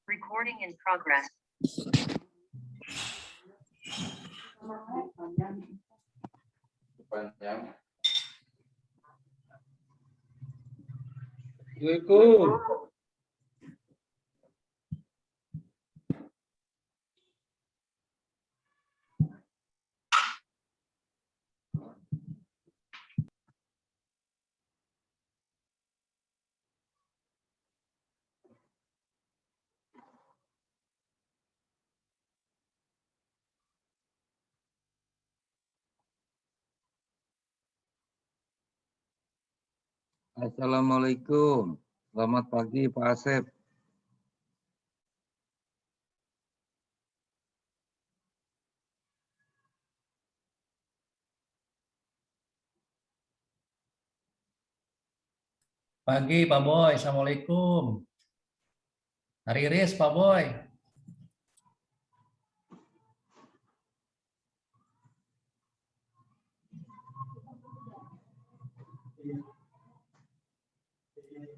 Recording in progress. Assalamualaikum. Assalamualaikum. Selamat pagi Pak Asep. Pagi Pak Boy, Assalamualaikum. Hari Riris Pak Boy.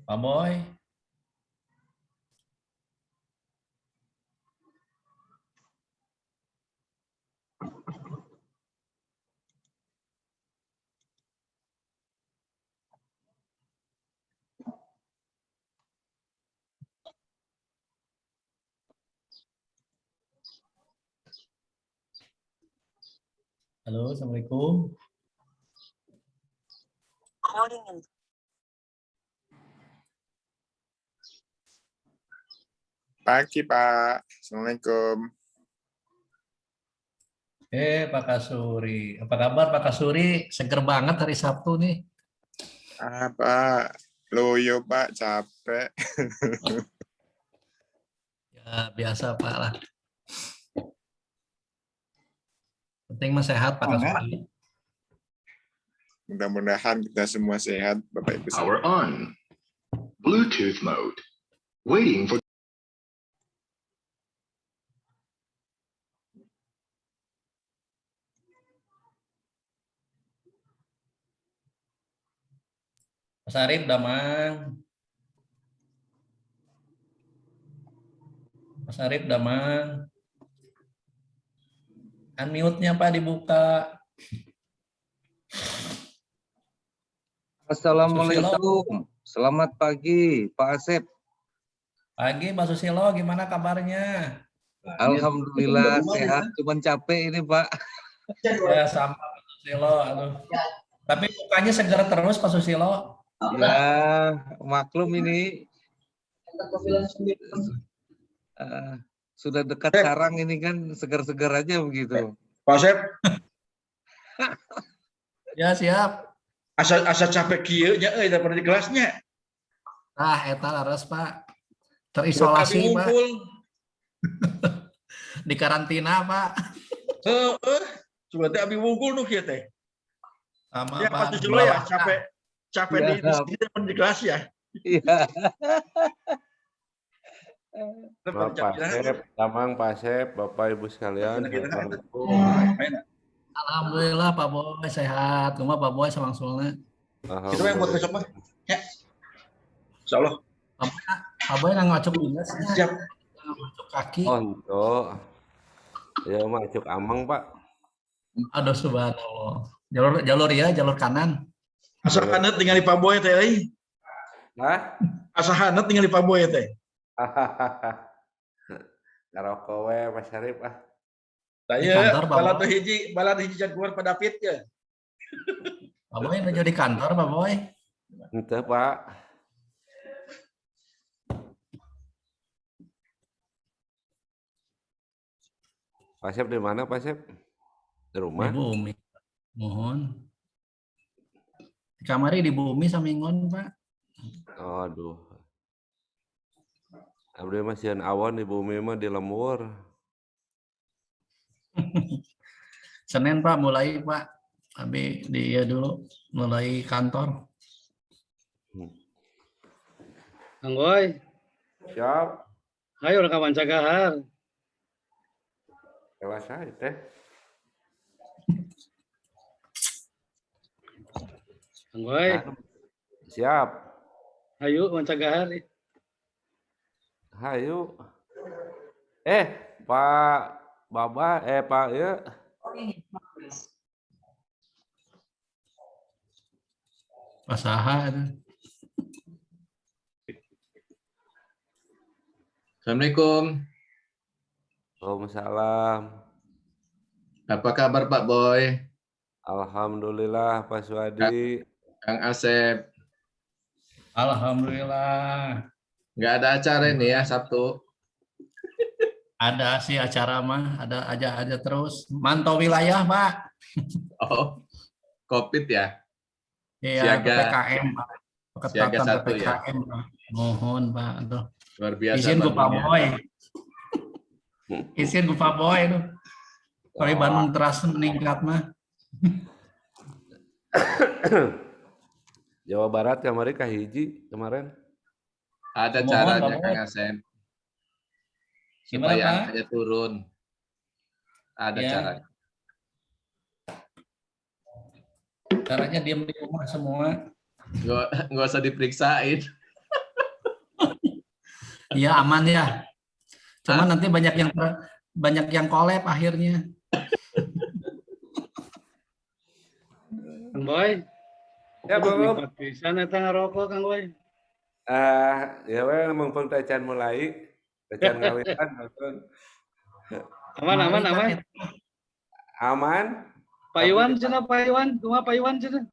Pak Boy. Halo, Assalamualaikum. Recording in Pagi Pak, Assalamualaikum. Pak Kasuri. Apa kabar Pak Kasuri? Seger banget hari Sabtu nih. Pak, loyo Pak, capek. Ya, biasa Pak lah. Penting mah sehat Pak Kasuri. Mudah-mudahan kita semua sehat, Bapak Ibu. Power on. Bluetooth mode. Waiting for Mas Arif Damang. Mas Arif Damang. Unmute-nya Pak dibuka. Assalamualaikum. Selamat pagi Pak Asep. Pagi Pak Susilo, gimana kabarnya? Alhamdulillah sehat, cuman capek ini Pak. Ya sama Pak Susilo. Aduh. Tapi mukanya segar terus Pak Susilo. Ya, maklum ini. Sudah dekat sarang ini kan segar-segar aja begitu. Pak Asep, Ya siap. asa capek kieu nya daripada di kelasnya. Ah, eta laras Pak. Terisolasi Pak. Di karantina Pak. Coba teh abi wungkul nu kieu teh. Sama Ya Pak. Pak Susilo ya, capek Ya. di kelas ya. Iya. Pak Asep, Damang Pak Asep, Bapak Ibu sekalian, Assalamualaikum. Alhamdulillah Pak Boy sehat. Cuma Pak Boy selangsulnya. Kita yang buat besok mah. Ya. Insyaallah. Pak Boy nggak ngacuk bilas. Siap. Ngacuk kaki. Oh, itu. Ya, mah cuk amang, Pak. Aduh subhanallah. Jalur ya, jalur kanan. Asa haneut ningali Pak Boy teh euy. Hah? Asa haneut ningali Pak Boy teh. Ngarokok we, Mas Syarif ah. Di Saya kantor, Pak Boy. balad hiji jagoan pada David ya. Pak Boy udah jadi kantor Pak Boy. Henteu, Pak. Pak Asep di mana, Pak Asep? Di Di rumah? bumi. Mohon. Di kamari di bumi samingon Pak. Aduh. Abdi mah sieun awan di bumi mah di lembur. Senin Pak mulai Pak. Abi dia dulu mulai kantor. Kang Boy, Siap. ayo rekaman cagahar. Dewasa teh. Kang Boy, Siap. ayo rekaman cagahar. Hayu. Pak Baba, Pak ya. Pasaha itu. Assalamualaikum. Waalaikumsalam. Apa kabar Pak Boy? Alhamdulillah Pak Suwadi. Kang Asep. Alhamdulillah. Nggak ada acara ini ya Sabtu? Ada sih acara mah, ada aja terus. Mantau wilayah, Pak. Oh, COVID ya? Iya, Siaga. PPKM, Pak. Siaga Ketatan 1 ya? PPKM, Pak. Mohon, Pak. Aduh. Luar biasa. Izin ku Pak Bandungnya. Boy. Izin ku Pak Boy tuh. Kalau Bandung terasa meningkat mah. Jawa Barat kemarin kahiji kemarin. Ada Mohon, caranya Pak Boy. Kang Asep. Gimana, Supaya Pak? angkanya turun. Ada Ya. caranya. Caranya diam di rumah semua. Nggak usah diperiksain. Iya, aman ya. Cuman nanti banyak yang collab akhirnya. Kang Boy. Ya, Bang. Nikmat pisan eta ngarokok Kang Boy. Ya we mumpung tacan mulai, tacan ngawitan Aman. aman. Pak Iwan cenah Pak Iwan, kumaha Pak Iwan cenah?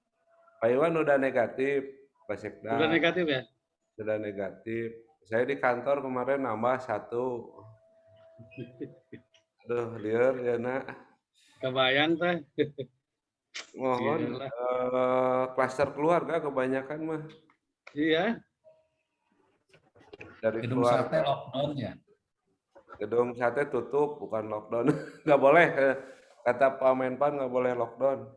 Pak Iwan udah negatif, Pak Sekda. Udah negatif ya? Sudah negatif. Saya di kantor kemarin nambah 1. Aduh, liar ya nak. Kebayang teh. Mohon Iyalah. klaster keluarga kebanyakan mah Iya. dari Gedung sate keluarga. lockdown ya. Gedung sate tutup, bukan lockdown. Nggak boleh, kata Pak Menpan nggak boleh lockdown.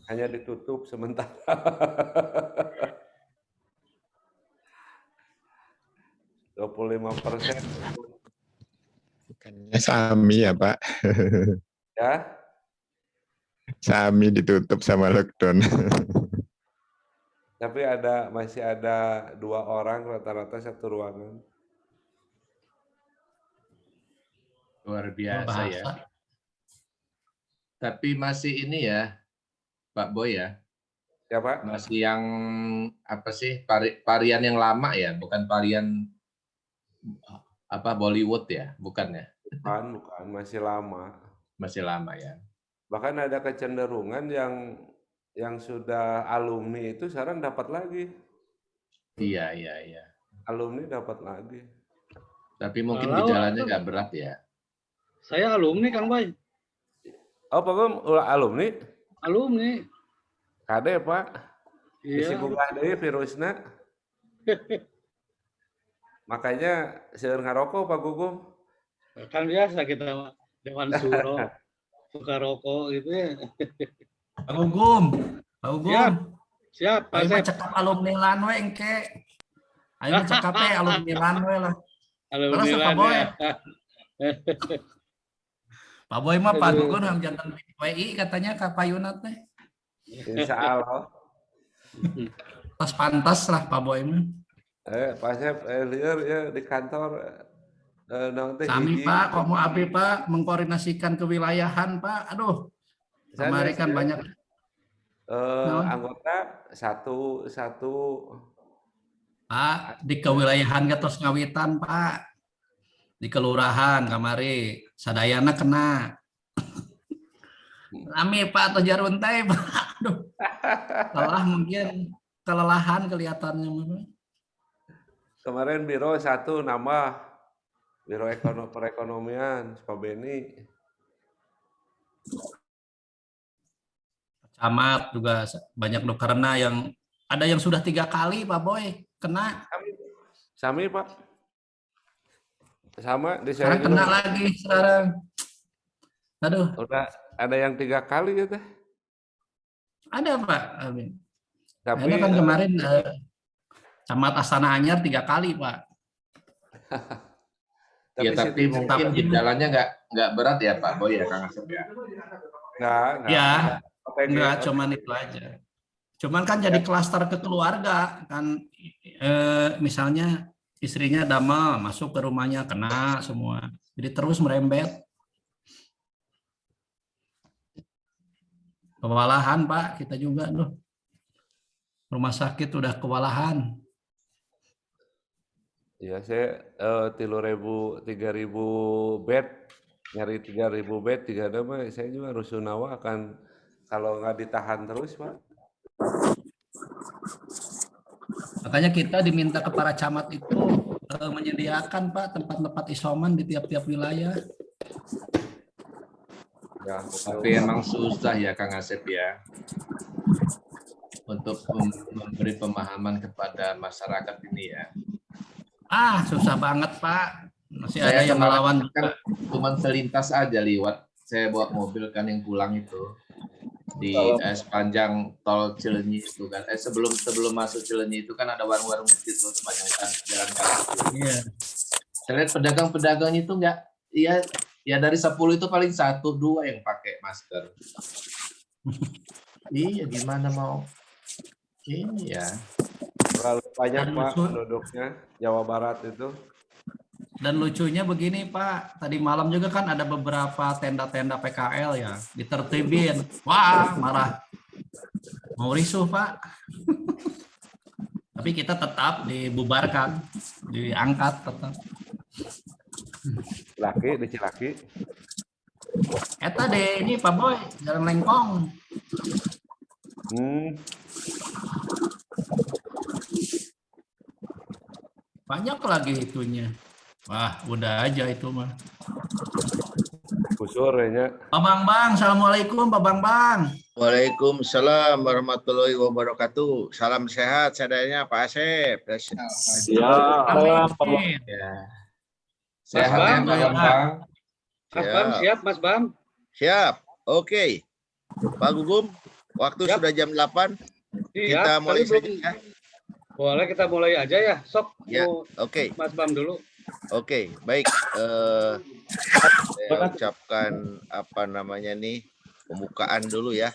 Hanya ditutup sementara. %25. Bukannya Sami ya Pak. Ya, Sami ditutup sama lockdown. tapi masih ada 2 orang rata-rata 1 ruangan. Luar biasa ya. Bahasa. Tapi masih ini ya, Pak Boy ya. Ya Pak? Masih yang apa sih varian yang lama ya, bukan varian apa Bollywood ya, bukan ya? Bukan, masih lama. Masih lama ya. Bahkan ada kecenderungan yang sudah alumni itu sekarang dapat lagi. Iya. Alumni dapat lagi. Tapi mungkin Kalau gejalanya apa? nggak berat ya. Saya alumni Kang Boy. Oh, Pak Gom, alumni? Alumni. Kade, Pak. Isi Iya. gugah deui virusna. Makanya seueur ngarokok Pak Gugum. Kan biasa kita mah Dewan Suro. Suka rokok gitu ya. Pak Gugum. Pak Gugum. Siap, Pak Ayo mah Sep. cekap alumni LAN we engke. Ayo mah cekap teh alumni LAN we lah. Alumni Terus Pak LAN Boy. ya. Pak Boy mah Pak Gugum yang jantan WI katanya ka Payunat teh. Insya Allah. Pas pantas lah Pak Boy mah. Pak Sep, lieur ya di kantor. Naon teh Sami hiji. Pak, kok mau abi Pak mengkoordinasikan kewilayahan Pak. Aduh, kemarin kan banyak. Anggota satu Pak, di kewilayahan terus ngawitan Pak. Di kelurahan kamari sadayana kena. Rame Pak atau jarun teh Pak. Aduh. Lelah mungkin kelelahan kelihatannya mah. kemarin biro 1 nambah. Biro perekonomian, Pak Beni. Camat juga banyak dok karena yang ada yang sudah 3 kali Pak Boy kena. Sami Pak. Sama di Sekarang kena lagi sekarang. Aduh, Udah ada yang 3 kali ya teh. ada Pak. Amin. Tapi Ada kan kemarin Camat Astana Anyar 3 kali Pak. Ya, tapi mungkin gejalanya nggak berat ya Pak Boy ya Kang Asep ya. Enggak. Ya, OTG. enggak cuman itu aja. Cuman kan jadi klaster ke keluarga kan misalnya istrinya Dama masuk ke rumahnya kena semua. Jadi terus merembet. Kewalahan Pak, kita juga tuh. Rumah sakit udah kewalahan. Ya saya 3.000 bed, nyari 3.000 bed 3 mah saya juga rusunawa akan kalau nggak ditahan terus Pak. Makanya kita diminta ke para camat itu menyediakan Pak tempat-tempat isoman di tiap-tiap wilayah. Ya, Tapi emang susah ya Kang Asep ya untuk memberi pemahaman kepada masyarakat ini ya. Susah banget Pak. Masih Saya ada yang kemarin melawan. kan cuma selintas aja lewat. Saya bawa mobil kan yang pulang itu di sepanjang tol Cileunyi itu kan. Sebelum masuk Cileunyi itu kan ada warung-warung kecil tuh sepanjang jalan kaki. Iya. Saya lihat pedagang-pedagangnya itu enggak, ya dari 10 itu paling 1-2 yang pakai masker. Iya, gimana mau ini ya. terlalu banyak Dan Pak lucu. penduduknya Jawa Barat itu. Dan lucunya begini Pak, tadi malam juga kan ada beberapa tenda-tenda PKL ya, ditertibin. Wah, marah. Mau risuh Pak. Tapi kita tetap dibubarkan, diangkat tetap. Di Cilaki. Eta deh, ini Pak Boy, Jalan Lengkong. Banyak lagi itunya. Wah, udah aja itu mah. Kusur ya. Pak Bang, Assalamualaikum Pak Bang. Waalaikumsalam warahmatullahi wabarakatuh. Salam sehat sadayanya Pak Asep. Amin. Ya. Mas Sehat ya Bam, Pak Bambang. Mas Bam siap Mas Bam? Siap. Oke. Pak Gugum, waktu Siap. sudah jam 8. Siap. Kita mulai Tapi belum- saja ya. Boleh kita mulai aja ya. Sok Ya, mau oke. Mas Bam dulu. Oke, baik. Saya ucapkan pembukaan dulu ya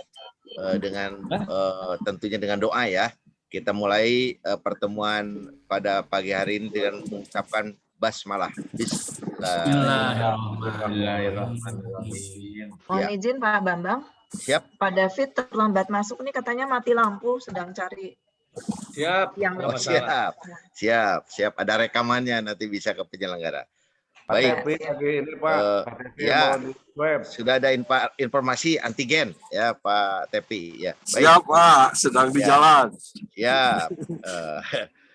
dengan tentunya dengan doa ya. Kita mulai pertemuan pada pagi hari ini dengan mengucapkan basmalah. Bismillah. Bismillahirrahmanirrahim. Mohon Ya. izin Pak Bambang, Siap. Pak David terlambat masuk nih katanya mati lampu sedang cari Siap. yang Nggak Oh, masalah. siap. Ada rekamannya nanti bisa ke penyelenggara. Pak Baik. Tepi lagi ini Pak. Pak Tepi ya. mau di web. Sudah ada informasi antigen ya Pak Tepi ya. Baik. Siap Pak, sedang di Ya. jalan. Ya.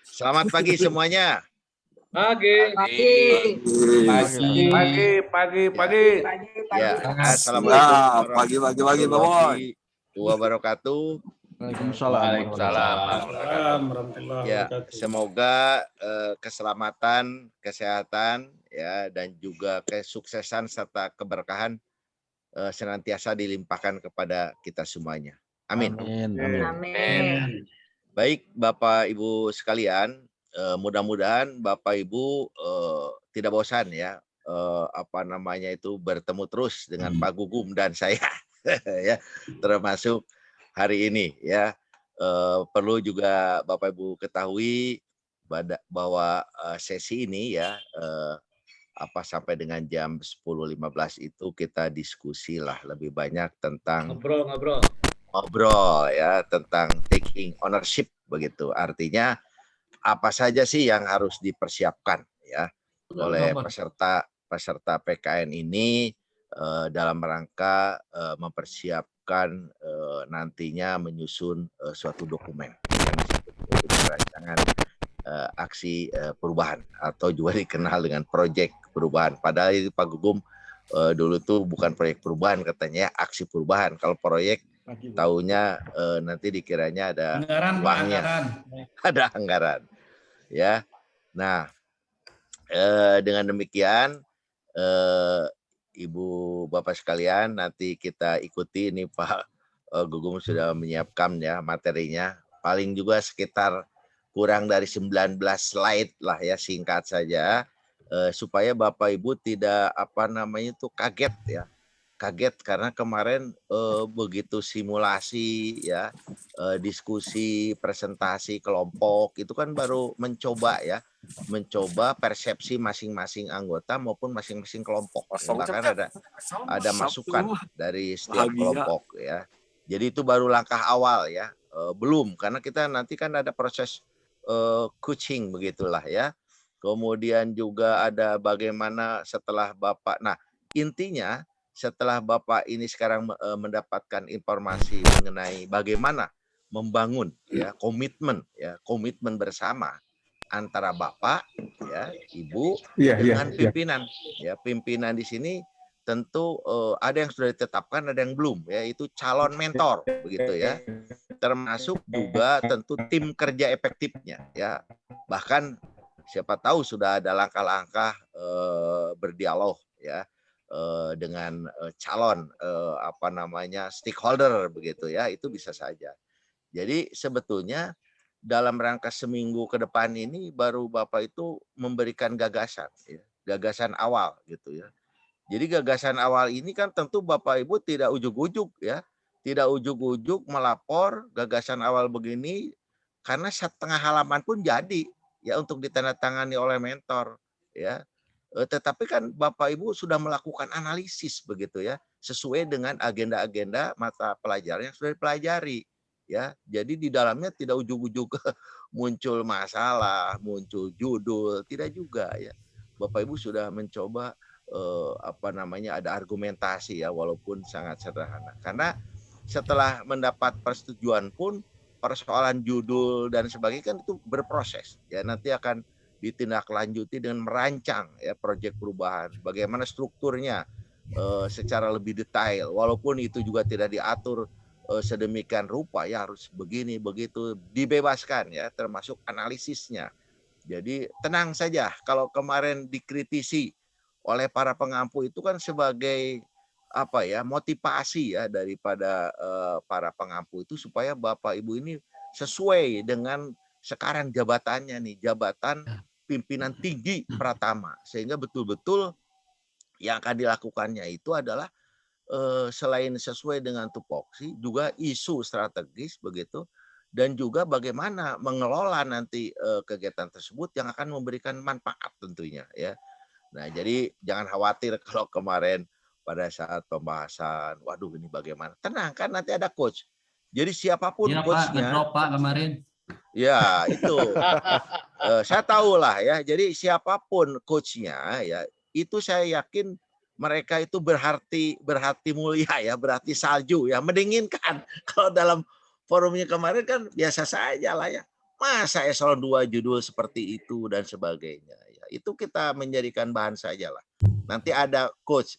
Selamat pagi semuanya. Pagi. Pagi. Ya. Ya, Assalamualaikum pagi Baboy. wabarakatuh. Waalaikumsalam. Ya, semoga keselamatan, kesehatan ya dan juga kesuksesan serta keberkahan senantiasa dilimpahkan kepada kita semuanya. Amin. Amin. Baik Bapak Ibu sekalian, mudah-mudahan Bapak Ibu tidak bosan ya bertemu terus dengan Pak Gugum dan saya ya, termasuk hari ini ya. Perlu juga Bapak Ibu ketahui bahwa sesi ini ya sampai dengan jam 10.15 itu kita diskusi lah lebih banyak tentang ngobrol ya, tentang taking ownership begitu. Artinya apa saja sih yang harus dipersiapkan ya oleh peserta PKN ini dalam rangka mempersiapkan nantinya menyusun suatu dokumen yang disebut rancangan aksi perubahan atau juga dikenal dengan proyek perubahan. Padahal itu Pak Gugum dulu tuh bukan proyek perubahan katanya, aksi perubahan. Kalau proyek tahunya nanti dikiranya ada uangnya, ada anggaran ya. Nah dengan demikian Ibu Bapak sekalian, nanti kita ikuti ini Pak Gugum sudah menyiapkan ya materinya, paling juga sekitar kurang dari 19 slide lah ya, singkat saja supaya Bapak Ibu tidak kaget ya kaget karena kemarin begitu simulasi ya, diskusi, presentasi kelompok itu kan baru mencoba ya, mencoba persepsi masing-masing anggota maupun masing-masing kelompok. Bahkan ada masukan dari setiap kelompok ya. Jadi itu baru langkah awal ya, belum karena kita nanti kan ada proses coaching begitulah ya. Kemudian juga ada bagaimana setelah Bapak. Nah, intinya setelah Bapak ini sekarang mendapatkan informasi mengenai bagaimana membangun ya komitmen bersama antara Bapak ya, Ibu dengan pimpinan. Ya, pimpinan di sini tentu ada yang sudah ditetapkan, ada yang belum ya, itu calon mentor begitu ya. Termasuk juga tentu tim kerja efektifnya ya. Bahkan siapa tahu sudah ada langkah-langkah berdialog ya dengan calon stakeholder begitu ya, itu bisa saja. Jadi sebetulnya dalam rangka seminggu ke depan ini baru Bapak itu memberikan gagasan ya, gagasan awal gitu ya. Jadi gagasan awal ini kan tentu Bapak Ibu tidak ujuk-ujuk ya, tidak ujuk-ujuk melapor gagasan awal begini karena setengah halaman pun jadi ya untuk ditandatangani oleh mentor ya. Tetapi kan Bapak Ibu sudah melakukan analisis begitu ya, sesuai dengan agenda-agenda mata pelajaran yang sudah dipelajari ya. Jadi di dalamnya tidak ujuk-ujuk muncul masalah, muncul judul, tidak juga ya. Bapak Ibu sudah mencoba ada argumentasi ya, walaupun sangat sederhana. Karena setelah mendapat persetujuan pun persoalan judul dan sebagainya kan itu berproses ya, nanti akan ditindaklanjuti dengan merancang ya proyek perubahan, bagaimana strukturnya secara lebih detail, walaupun itu juga tidak diatur sedemikian rupa ya, harus begini begitu, dibebaskan ya, termasuk analisisnya. Jadi tenang saja, kalau kemarin dikritisi oleh para pengampu itu kan sebagai motivasi ya daripada para pengampu itu supaya Bapak Ibu ini sesuai dengan sekarang jabatannya nih, jabatan pimpinan tinggi Pratama, sehingga betul-betul yang akan dilakukannya itu adalah selain sesuai dengan tupoksi juga isu strategis begitu, dan juga bagaimana mengelola nanti kegiatan tersebut yang akan memberikan manfaat tentunya ya. Nah, jadi jangan khawatir kalau kemarin pada saat pembahasan, waduh ini bagaimana? Tenang kan nanti ada coach. Jadi siapapun Iya Pak, coachnya. ngedrop Pak kemarin. Ya itu, saya tahu lah ya. Jadi siapapun coachnya ya, itu saya yakin mereka itu berhati mulia ya, berhati salju ya, mendinginkan. Kalau dalam forumnya kemarin kan biasa saja lah ya. Masa eselon 2 judul seperti itu dan sebagainya. Ya, itu kita menjadikan bahan saja lah. Nanti ada coach.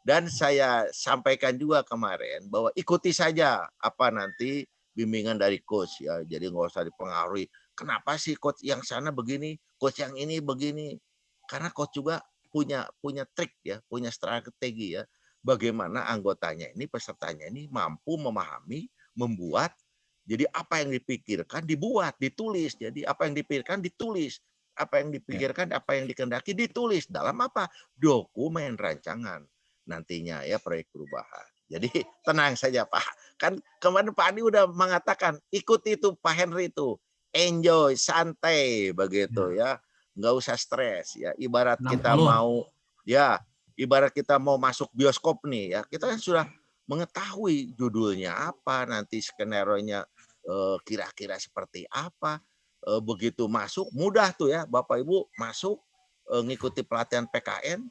Dan saya sampaikan juga kemarin bahwa ikuti saja apa nanti bimbingan dari coach ya. Jadi nggak usah dipengaruhi. Kenapa sih coach yang sana begini, coach yang ini begini? Karena coach juga punya trik ya, punya strategi ya. Bagaimana anggotanya ini, pesertanya ini mampu memahami, membuat. Jadi apa yang dipikirkan dibuat, ditulis. Jadi apa yang dipikirkan ditulis. Apa yang dipikirkan, apa yang dikehendaki ditulis. Dalam apa? Dokumen rancangan nantinya ya, proyek perubahan. Jadi tenang saja Pak. Kan kemarin Pak Adi udah mengatakan ikuti itu Pak Henry itu. Enjoy, santai begitu ya. Nggak usah stres ya. Ibarat kita mau masuk bioskop nih ya. Kita kan sudah mengetahui judulnya apa, nanti skenario-nya kira-kira seperti apa. Begitu masuk mudah tuh ya Bapak Ibu masuk ngikuti pelatihan PKN.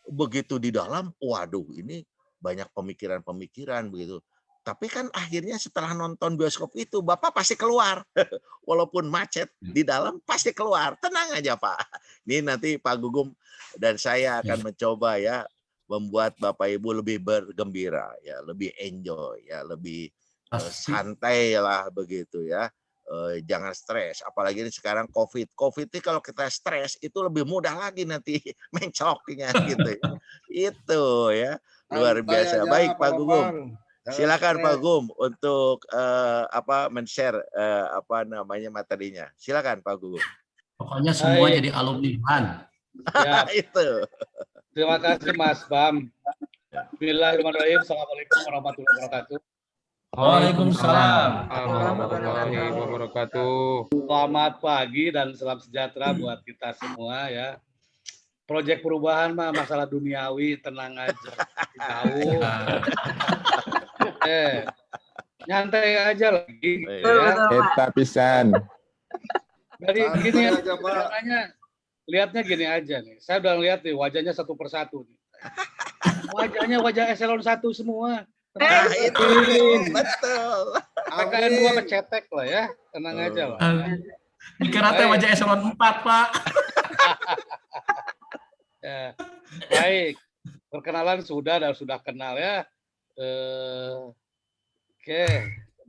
Begitu di dalam, waduh ini banyak pemikiran-pemikiran begitu. Tapi kan akhirnya setelah nonton bioskop itu Bapak pasti keluar. Walaupun macet di dalam pasti keluar. Tenang aja Pak. Ini nanti Pak Gugum dan saya akan mencoba ya membuat Bapak Ibu lebih bergembira ya, lebih enjoy ya, lebih santai lah begitu ya. Jangan stres, apalagi ini sekarang COVID ini kalau kita stres itu lebih mudah lagi nanti mencoknya gitu ya. Itu ya luar biasa. Baik Pak Gugum, silakan Pak Gugum untuk men-share materinya. Silakan Pak Gugum. Pokoknya semua jadi alumni BAN. Ya. Itu. Terima kasih Mas Bam. Bismillahirrahmanirrahim. Assalamualaikum warahmatullahi wabarakatuh. Waalaikumsalam. Warahmatullahi wabarakatuh. Selamat pagi dan salam sejahtera buat kita semua ya. Proyek perubahan mah masalah duniawi, tenang aja. Tahu. Nyantai aja lagi gitu ya. Eta pisan. Jadi gini ya, caranya lihatnya gini aja nih. Saya udah lihat nih wajahnya satu persatu nih. Wajahnya wajah eselon 1 semua. Nah, itu betul. PKN 2 kecetek lah ya. Tenang aja lah. Dikira teh wajah eselon 4, Pak. Ya, baik. Perkenalan sudah dan sudah kenal ya. Oke,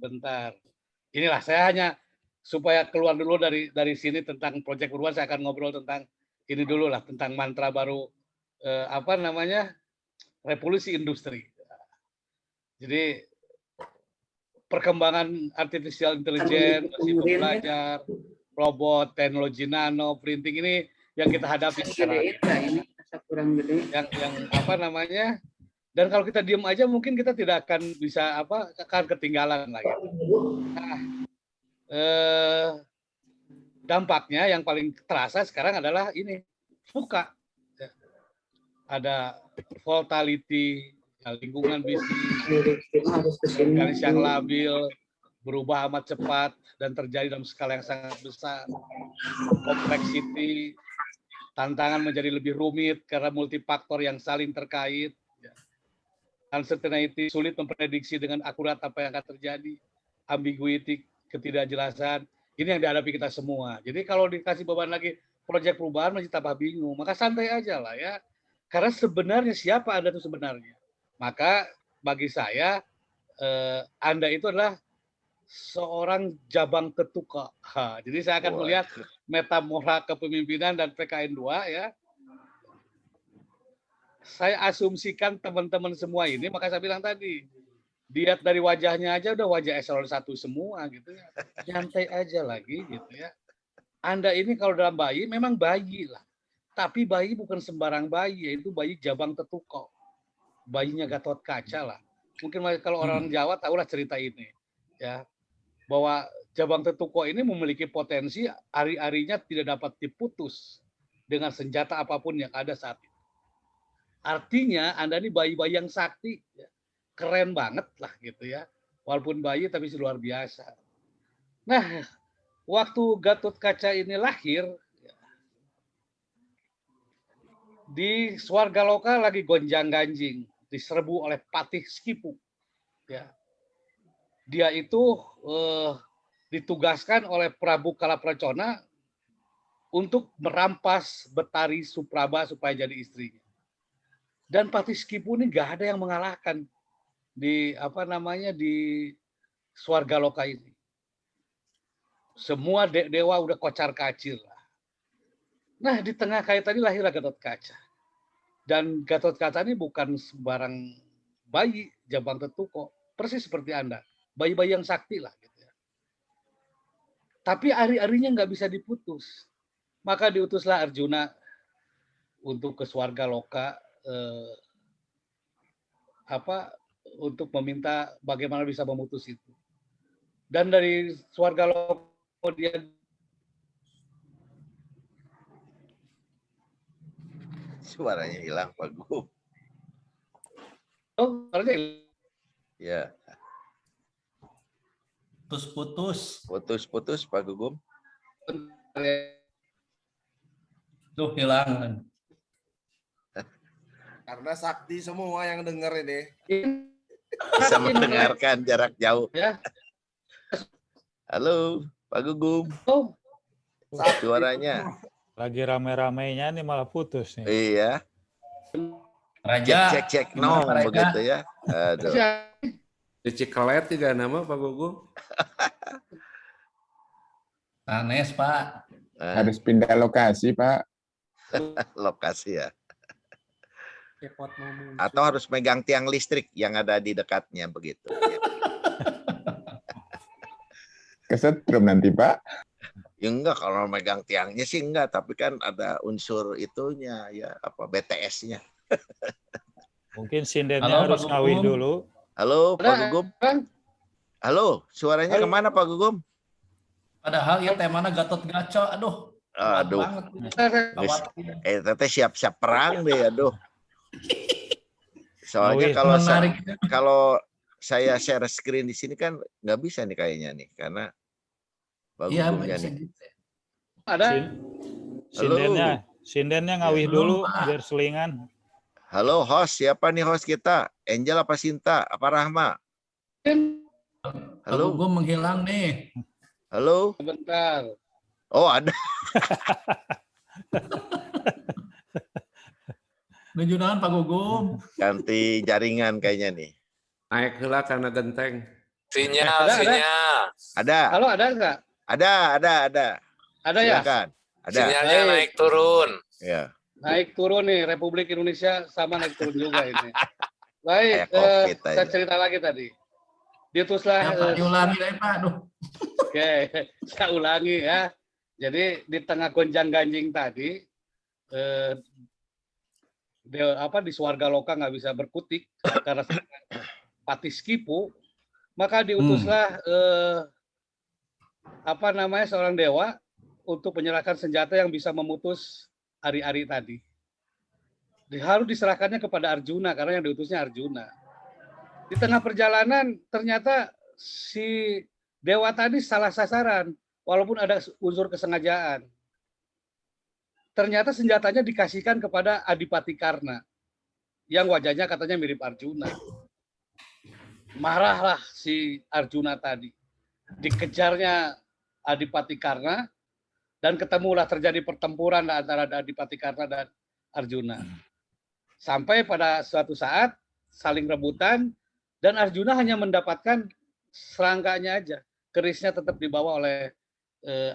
bentar. Inilah saya hanya supaya keluar dulu dari sini tentang proyek perubahan, saya akan ngobrol tentang ini dulu lah, tentang mantra baru apa namanya? Revolusi industri. Jadi perkembangan artificial intelligence, masih belajar, robot, teknologi nano, printing ini yang kita hadapi sekarang. Yang apa namanya? Dan kalau kita diam aja mungkin kita tidak akan bisa akan ketinggalan lagi. Nah, dampaknya yang paling terasa sekarang adalah ini VUCA. Ada volatility, lingkungan bisnis, organisasi yang labil, berubah amat cepat dan terjadi dalam skala yang sangat besar. Complexity, tantangan menjadi lebih rumit karena multifaktor yang saling terkait. Uncertainty, sulit memprediksi dengan akurat apa yang akan terjadi. Ambiguity, ketidakjelasan, ini yang dihadapi kita semua. Jadi kalau dikasih beban lagi proyek perubahan masih tambah bingung, maka santai aja lah ya. Karena sebenarnya siapa Anda itu sebenarnya? Maka bagi saya, Anda itu adalah seorang jabang ketuka. Jadi saya akan melihat metamorfa kepemimpinan dan PKN 2 ya. Saya asumsikan teman-teman semua ini, maka saya bilang tadi, lihat dari wajahnya aja udah wajah eselon 1 semua gitu ya. Nyantai aja lagi gitu ya. Anda ini kalau dalam bayi memang bayi lah. Tapi bayi bukan sembarang bayi, yaitu bayi jabang tetuko. Bayinya Gatot Kaca lah. Mungkin kalau orang Jawa tahulah cerita ini. Ya, bahwa jabang tetuko ini memiliki potensi ari-arinya tidak dapat diputus dengan senjata apapun yang ada saat itu. Artinya Anda ini bayi-bayi yang sakti. Ya. Keren banget lah gitu ya. Walaupun bayi tapi luar biasa. Nah, waktu Gatot Kaca ini lahir, di Swargaloka lagi gonjang-ganjing, diserbu oleh Patih Skipu. Ya. Dia itu ditugaskan oleh Prabu Kalapracona untuk merampas Betari Supraba supaya jadi istrinya. Dan Patih Skipu ini nggak ada yang mengalahkan di di Swargaloka ini. Semua dewa udah kocar-kacir. Nah, di tengah kaitan ini lahirlah Gatot Kaca. Dan Gatot Kaca ini bukan sembarang bayi jabang tetuko, persis seperti Anda. Bayi-bayi yang sakti lah. Gitu ya. Tapi ari-arinya nggak bisa diputus. Maka diutuslah Arjuna untuk ke Swargaloka untuk meminta bagaimana bisa memutus itu. Dan dari Swargaloka dia Suaranya hilang, Pak Gugum. Oh, suaranya hilang. Ya. Putus-putus. Putus-putus, Pak Gugum. Tuh hilang. Karena sakti semua yang denger ini. Bisa mendengarkan jarak jauh. Ya. Halo, Pak Gugum. Oh. Suaranya. Lagi rame-ramenya nih malah putus nih. Iya. Raja. Cek no begitu ya. Aduh. Di Cikelet juga nama Pak Gugum. Sanes, Pak. Harus pindah lokasi, Pak. Lokasi ya. Atau harus megang tiang listrik yang ada di dekatnya begitu. Kesetrum nanti, Pak. Ya enggak, kalau megang tiangnya sih enggak, tapi kan ada unsur itunya ya, BTS-nya. Mungkin sindennya Halo, Pak harus ngawih Gugum. dulu. Halo Pak Ada, Gugum. Bang? Halo, suaranya Halo. kemana Pak Gugum? Padahal ya temana Gatot Gaco, aduh, kuat Aduh, banget. Geus- Khawatir. teteh siap-siap perang deh, aduh. Soalnya Ngawih. Menarik. kalau saya share screen di sini kan nggak bisa nih kayaknya nih, karena Pak Iya, Gugumnya bisa nih. gitu. Ada? Sin- sindennya ngawih Halo, dulu Pak. biar selingan. Halo host, siapa nih host kita? Angel apa Sinta? Apa Rahma? Pak Halo, Gugum menghilang nih. halo. Bentar. Oh ada. Nunjukan Pak Gugum. Ganti jaringan kayaknya nih. Naik heula karena genteng. Ada, Halo, ada nggak? ada. Ada ya? Silakan. Ada. Baik. Ya. Naik turun nih, Republik Indonesia sama naik turun juga ini. Baik, Kayak COVID saya aja. cerita lagi tadi. Diutuslah, Ya Pak, diulangi deh Pak. Aduh. oke, saya ulangi ya. Jadi di tengah gonjang-ganjing tadi, di Swarga Loka nggak bisa berkutik karena Patiskipu, maka diutuslah seorang dewa untuk menyerahkan senjata yang bisa memutus ari-ari tadi. Harus diserahkannya kepada Arjuna karena yang diutusnya Arjuna. Di tengah perjalanan ternyata si dewa tadi salah sasaran walaupun ada unsur kesengajaan. Ternyata senjatanya dikasihkan kepada Adipati Karna yang wajahnya katanya mirip Arjuna. Marahlah si Arjuna tadi. Dikejarnya Adipati Karna dan ketemulah terjadi pertempuran antara Adipati Karna dan Arjuna. Sampai pada suatu saat saling rebutan dan Arjuna hanya mendapatkan serangkanya aja. Kerisnya tetap dibawa oleh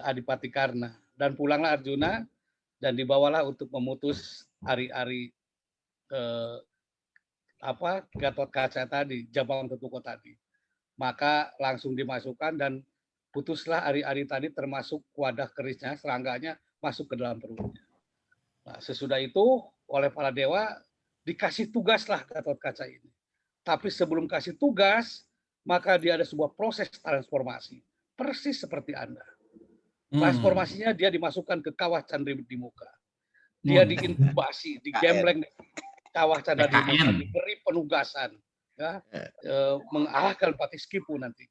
Adipati Karna. Dan pulanglah Arjuna dan dibawalah untuk memutus ari-ari Gatot Kaca tadi, Jabang Tetuko tadi. Maka langsung dimasukkan dan putuslah ari-ari tadi termasuk wadah kerisnya, serangganya masuk ke dalam perutnya. Nah, sesudah itu oleh para dewa dikasih tugaslah Gatot Kaca ini. Tapi sebelum kasih tugas, maka dia ada sebuah proses transformasi. Persis seperti Anda. Transformasinya dia dimasukkan ke kawah Candra di muka. Dia diinkubasi, digembleng di kawah Candra di muka, diberi penugasan. Ya, mengalahkan Patiskipu nanti.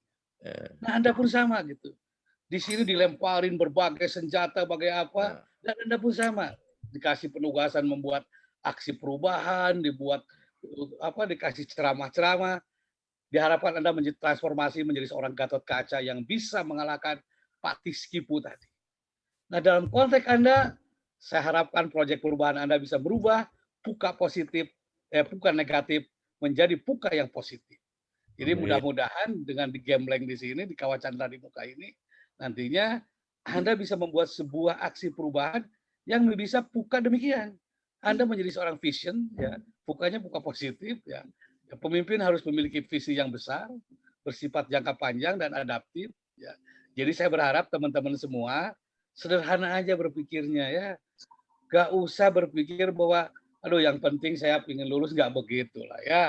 Nah, Anda pun sama gitu. Di sini dilemparin berbagai senjata, bagai apa, dan Anda pun sama. Dikasih penugasan membuat aksi perubahan, dikasih ceramah-ceramah. Diharapkan Anda transformasi menjadi seorang Gatot Kaca yang bisa mengalahkan Patiskipu tadi. Nah, dalam konteks Anda, saya harapkan proyek perubahan Anda bisa berubah, puka negatif menjadi puka yang positif. Jadi mudah-mudahan dengan digembleng di sini, di kawah Candra di muka ini, nantinya Anda bisa membuat sebuah aksi perubahan yang bisa puka demikian. Anda menjadi seorang vision, ya, pukanya puka positif, ya. Pemimpin harus memiliki visi yang besar, bersifat jangka panjang dan adaptif, ya. Jadi saya berharap teman-teman semua sederhana aja berpikirnya, ya. Gak usah berpikir bahwa, aduh yang penting saya ingin lulus, gak begitu lah, ya.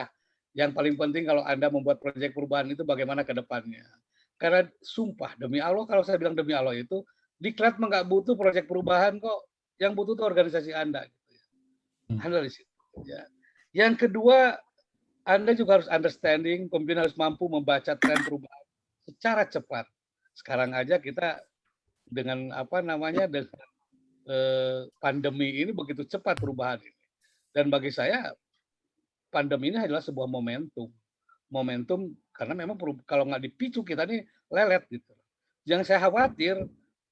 Yang paling penting kalau Anda membuat proyek perubahan itu bagaimana ke depannya. Karena sumpah, demi Allah, kalau saya bilang demi Allah itu, Diklat nggak butuh proyek perubahan kok. Yang butuh itu organisasi Anda. Gitu ya. Anda di situ. Ya. Yang kedua, Anda juga harus understanding, pemimpin harus mampu membaca tren perubahan secara cepat. Sekarang aja kita dengan dengan pandemi ini begitu cepat perubahan ini. Dan bagi saya, pandemi ini adalah sebuah momentum. Momentum karena memang kalau nggak dipicu kita nih lelet gitu. Yang saya khawatir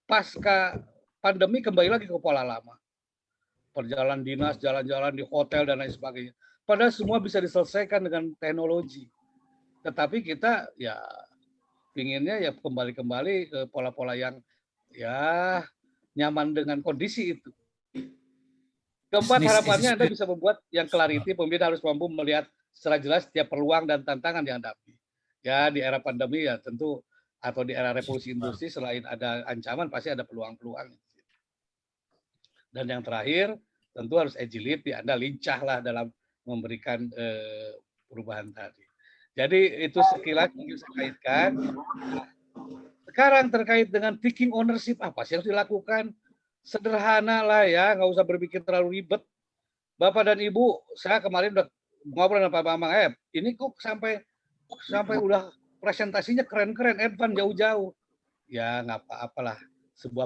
pasca pandemi kembali lagi ke pola lama. Perjalanan dinas, jalan-jalan di hotel dan lain sebagainya. Padahal semua bisa diselesaikan dengan teknologi. Tetapi kita ya pinginnya ya kembali ke pola-pola yang ya nyaman dengan kondisi itu. Keempat, harapannya Anda bisa membuat yang clarity, pemimpin harus mampu melihat secara jelas setiap peluang dan tantangan yang dihadapi. Ya, di era pandemi ya tentu, atau di era revolusi industri, selain ada ancaman, pasti ada peluang-peluang. Dan yang terakhir, tentu harus agility, Anda lincahlah dalam memberikan perubahan tadi. Jadi itu sekilas yang saya kaitkan. Sekarang terkait dengan taking ownership, apa sih yang harus dilakukan? Sederhana lah ya, nggak usah berpikir terlalu ribet. Bapak dan Ibu, saya kemarin udah ngobrol dengan Pak Bambang, ini kok sampai udah presentasinya keren-keren, advance jauh-jauh. Ya nggak apa-apalah, sebuah